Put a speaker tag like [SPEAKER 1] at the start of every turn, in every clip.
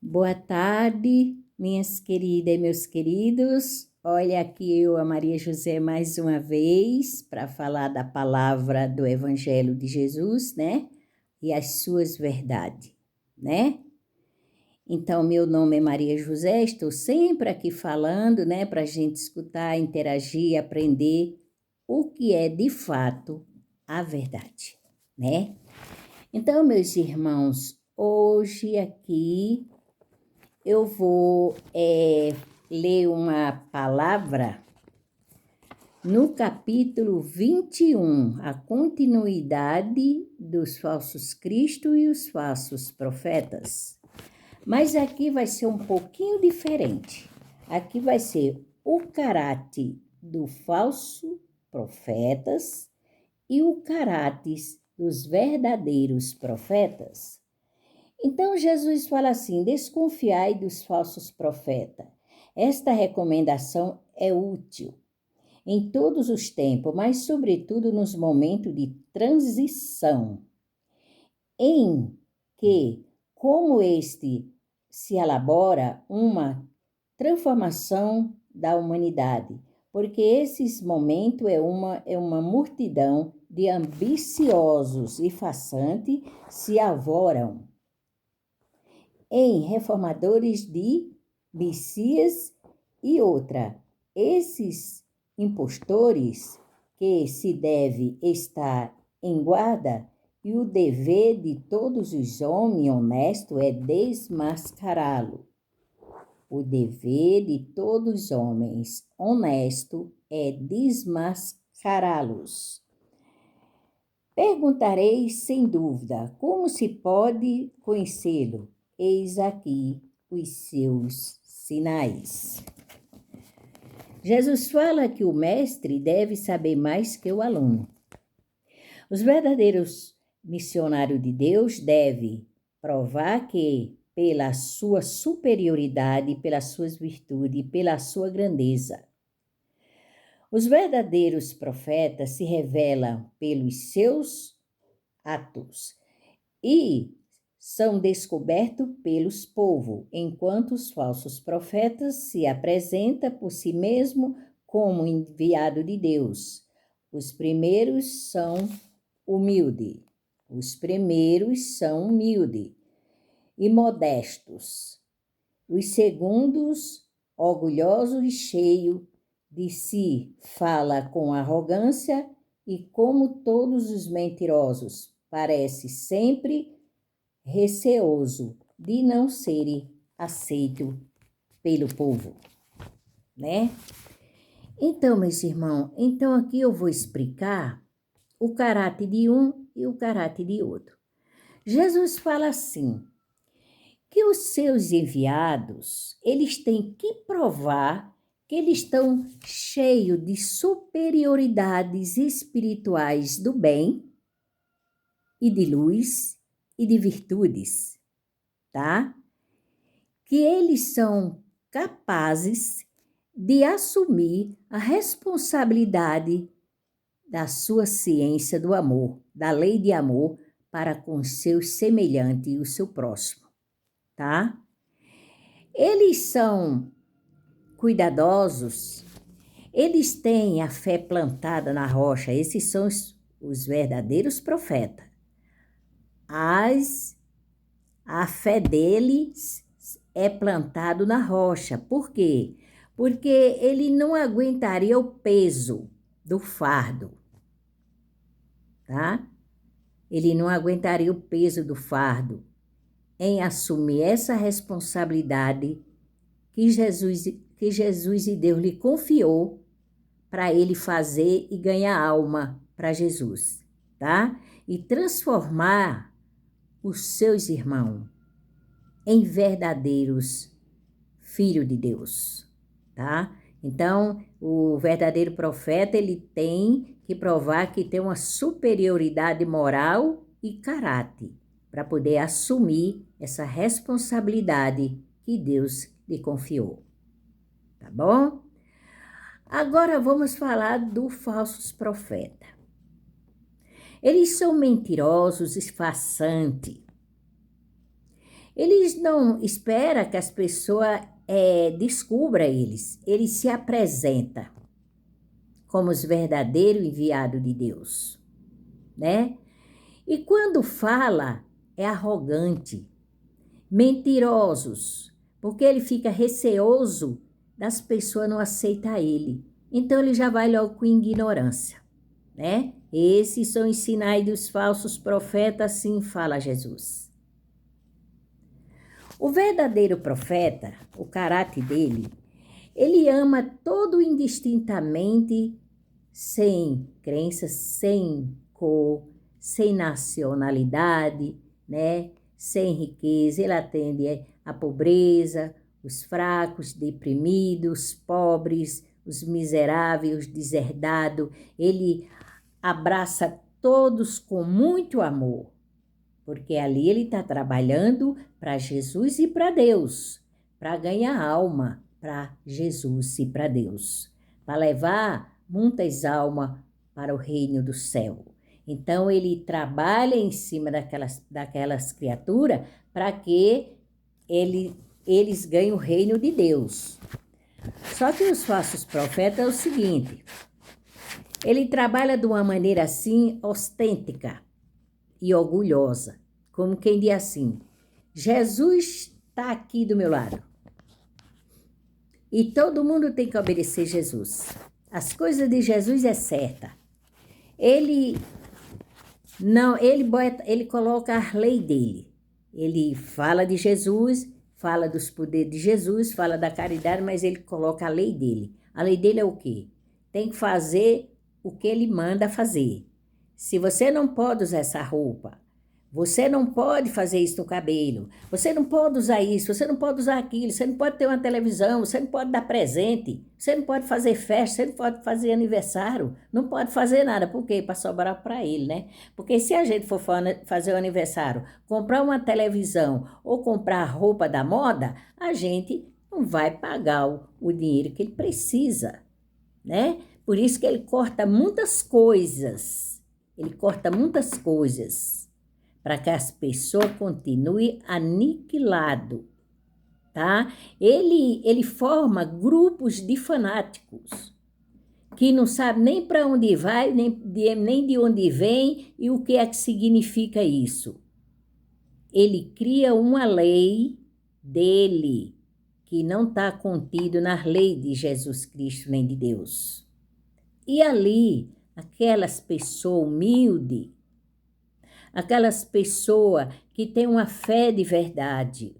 [SPEAKER 1] Boa tarde, minhas queridas e meus queridos. Olha aqui eu, a Maria José, mais uma vez para falar da palavra do Evangelho de Jesus, né? E as suas verdades, né? Então, meu nome é Maria José, estou sempre aqui falando, né? Para a gente escutar, interagir, aprender o que é de fato a verdade, né? Então, meus irmãos, hoje aqui eu vou ler uma palavra no capítulo 21, a continuidade dos falsos cristos e os falsos profetas. Mas aqui vai ser um pouquinho diferente. Aqui vai ser o caráter do falso profetas e o caráter dos verdadeiros profetas. Então, Jesus fala assim: desconfiai dos falsos profetas. Esta recomendação é útil em todos os tempos, mas, sobretudo, nos momentos de transição, em que, como este se elabora uma transformação da humanidade, porque esses momentos é uma multidão de ambiciosos e façantes se avoram em reformadores de Messias e outra. Esses impostores que se deve estar em guarda e o dever de todos os homens honestos é desmascará-lo. O dever de todos os homens honestos é desmascará-los. Perguntareis sem dúvida, como se pode conhecê-lo? Eis aqui os seus sinais. Jesus fala que o mestre deve saber mais que o aluno. Os verdadeiros missionários de Deus devem provar que, pela sua superioridade, pelas suas virtudes, pela sua grandeza, os verdadeiros profetas se revelam pelos seus atos e são descobertos pelos povos, enquanto os falsos profetas se apresentam por si mesmos como enviado de Deus. Os primeiros são humildes e modestos. Os segundos, orgulhosos e cheios de si, fala com arrogância e, como todos os mentirosos, parece sempre receoso de não ser aceito pelo povo, né? Então, meus irmãos, aqui eu vou explicar o caráter de um e o caráter de outro. Jesus fala assim, que os seus enviados, eles têm que provar que eles estão cheios de superioridades espirituais do bem e de luz e de virtudes, tá? Que eles são capazes de assumir a responsabilidade da sua ciência do amor, da lei de amor para com seus semelhantes e o seu próximo, tá? Eles são cuidadosos, eles têm a fé plantada na rocha, esses são os verdadeiros profetas. A fé deles é plantado na rocha. Por quê? Porque ele não aguentaria o peso do fardo, tá? Ele não aguentaria o peso do fardo em assumir essa responsabilidade que Jesus e Deus lhe confiou para ele fazer e ganhar alma para Jesus, tá? E transformar os seus irmãos em verdadeiros filhos de Deus, tá? Então, o verdadeiro profeta, ele tem que provar que tem uma superioridade moral e caráter para poder assumir essa responsabilidade que Deus lhe confiou, tá bom? Agora vamos falar dos falsos profetas. Eles são mentirosos e farsantes. Eles não esperam que as pessoas descubram eles. Ele se apresenta como os verdadeiros enviados de Deus, né? E quando fala, é arrogante, mentirosos, porque ele fica receoso das pessoas não aceitar ele. Então ele já vai logo com ignorância, né? Esses são os sinais dos falsos profetas, assim fala Jesus. O verdadeiro profeta, o caráter dele, ele ama todo indistintamente, sem crença, sem cor, sem nacionalidade, né? Sem riqueza. Ele atende a pobreza, os fracos, deprimidos, pobres, os miseráveis, os deserdados. Ele abraça todos com muito amor, porque ali ele está trabalhando para Jesus e para Deus, para ganhar alma para Jesus e para Deus, para levar muitas almas para o reino do céu. Então, ele trabalha em cima daquelas criaturas para que eles ganhem o reino de Deus. Só que os falsos profetas é o seguinte, ele trabalha de uma maneira assim, ostêntica e orgulhosa, como quem diz assim, Jesus está aqui do meu lado e todo mundo tem que obedecer Jesus. As coisas de Jesus é certa. Ele coloca a lei dele. Ele fala de Jesus, fala dos poderes de Jesus, fala da caridade, mas ele coloca a lei dele. A lei dele é o quê? Tem que fazer o que ele manda fazer. Se você não pode usar essa roupa, você não pode fazer isso no cabelo, você não pode usar isso, você não pode usar aquilo, você não pode ter uma televisão, você não pode dar presente, você não pode fazer festa, você não pode fazer aniversário, não pode fazer nada. Por quê? Para sobrar para ele, né? Porque se a gente for fazer o aniversário, comprar uma televisão ou comprar roupa da moda, a gente não vai pagar o dinheiro que ele precisa, né? Por isso que ele corta muitas coisas. Ele corta muitas coisas para que as pessoas continuem aniquiladas, tá? Ele forma grupos de fanáticos que não sabem nem para onde vai, nem de onde vem e o que é que significa isso. Ele cria uma lei dele que não está contido nas leis de Jesus Cristo nem de Deus. E ali, aquelas pessoas humildes, aquelas pessoas que têm uma fé de verdade,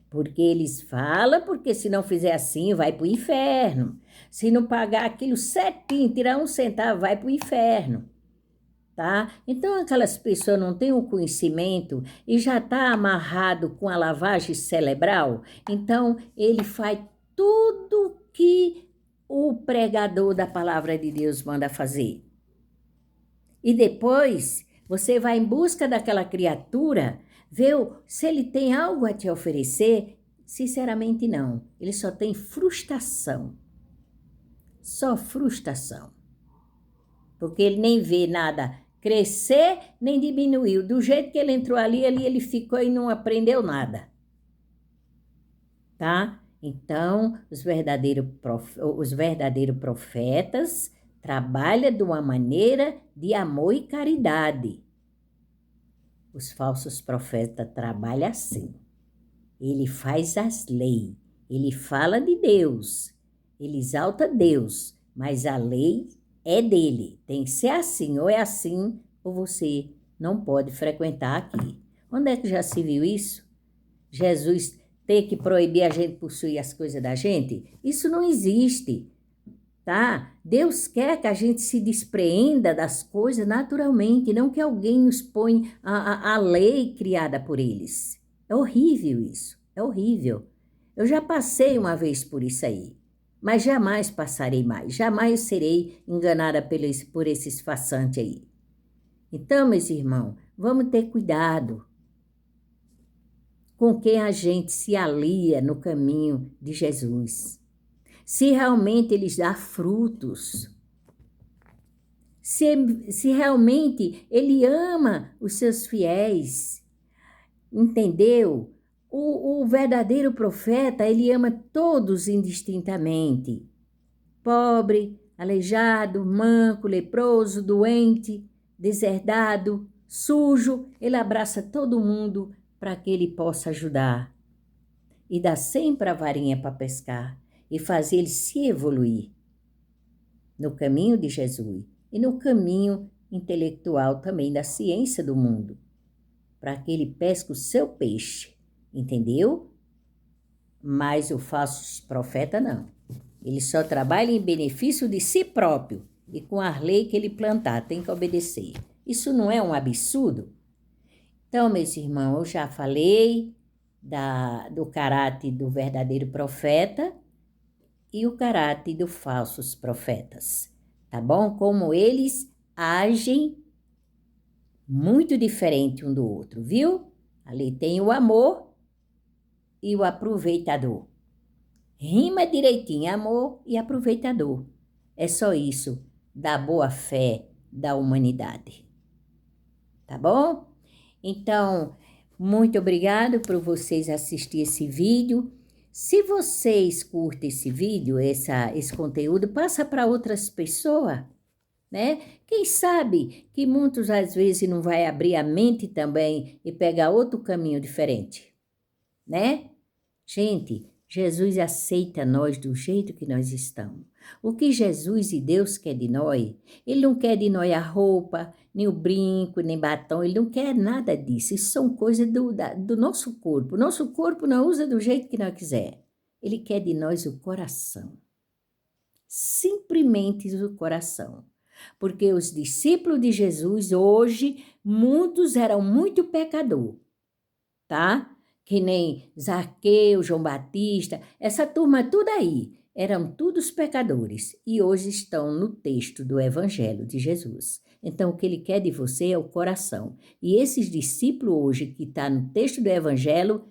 [SPEAKER 1] porque eles falam, porque se não fizer assim, vai para o inferno. Se não pagar aquilo certinho, tirar 1 centavo, vai para o inferno, tá? Então, aquelas pessoas não têm o conhecimento e já está amarrado com a lavagem cerebral, então ele faz tudo que o pregador da palavra de Deus manda fazer. E depois você vai em busca daquela criatura, vê se ele tem algo a te oferecer. Sinceramente, não. Ele só tem frustração. Só frustração. Porque ele nem vê nada crescer, nem diminuiu. Do jeito que ele entrou ali ele ficou e não aprendeu nada. Tá? Então, os verdadeiros profetas trabalham de uma maneira de amor e caridade. Os falsos profetas trabalham assim. Ele faz as leis, ele fala de Deus, ele exalta Deus, mas a lei é dele. Tem que ser assim, ou você não pode frequentar aqui. Onde é que já se viu isso? Jesus ter que proibir a gente possuir as coisas da gente? Isso não existe, tá? Deus quer que a gente se despreenda das coisas naturalmente, não que alguém nos ponha a lei criada por eles. É horrível isso, é horrível. Eu já passei uma vez por isso aí, mas jamais passarei mais, jamais serei enganada por esses façantes aí. Então, meus irmãos, vamos ter cuidado com quem a gente se alia no caminho de Jesus. Se realmente eles dão frutos, se realmente ele ama os seus fiéis. entendeu? O verdadeiro profeta, ele ama todos indistintamente. Pobre, aleijado, manco, leproso, doente, deserdado, sujo, ele abraça todo mundo para que ele possa ajudar. E dá sempre a varinha para pescar e fazer ele se evoluir no caminho de Jesus e no caminho intelectual também da ciência do mundo, para que ele pesque o seu peixe, entendeu? Mas o falso profeta não. Ele só trabalha em benefício de si próprio e com a lei que ele plantar, tem que obedecer. Isso não é um absurdo? Então, meus irmãos, eu já falei do caráter do verdadeiro profeta e o caráter dos falsos profetas, tá bom? Como eles agem muito diferente um do outro, viu? Ali tem o amor e o aproveitador. Rima direitinho, amor e aproveitador. É só isso da boa fé da humanidade. Tá bom? Então, muito obrigado por vocês assistir esse vídeo. Se vocês curtem esse vídeo, esse conteúdo, passa para outras pessoas, né? Quem sabe que muitos às vezes não vai abrir a mente também e pegar outro caminho diferente, né? Gente, Jesus aceita nós do jeito que nós estamos. O que Jesus e Deus quer de nós, Ele não quer de nós a roupa, nem o brinco, nem batom, Ele não quer nada disso. Isso são coisas do nosso corpo. O nosso corpo não usa do jeito que nós quiser. Ele quer de nós o coração. Simplesmente o coração. Porque os discípulos de Jesus hoje, muitos eram muito pecadores, tá? Que nem Zaqueu, João Batista, essa turma tudo aí, eram todos pecadores e hoje estão no texto do Evangelho de Jesus. Então, o que ele quer de você é o coração. E esses discípulos hoje que estão no texto do Evangelho,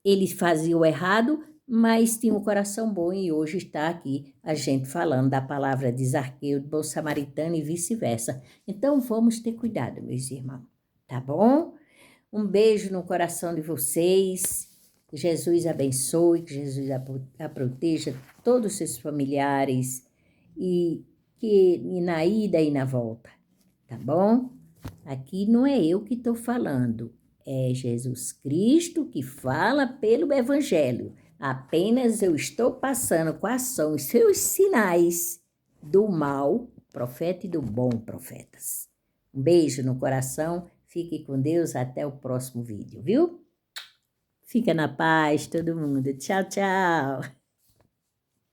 [SPEAKER 1] eles faziam o errado, mas tinham um coração bom e hoje está aqui a gente falando da palavra de Zaqueu, de bom samaritano e vice-versa. Então, vamos ter cuidado, meus irmãos, tá bom? Um beijo no coração de vocês, que Jesus abençoe, que Jesus a proteja, todos os seus familiares e na ida e na volta, tá bom? Aqui não é eu que estou falando, é Jesus Cristo que fala pelo Evangelho. Apenas eu estou passando quais são os seus sinais do mal profeta e do bom profetas. Um beijo no coração. Fique com Deus, até o próximo vídeo, viu? Fica na paz, todo mundo. Tchau, tchau.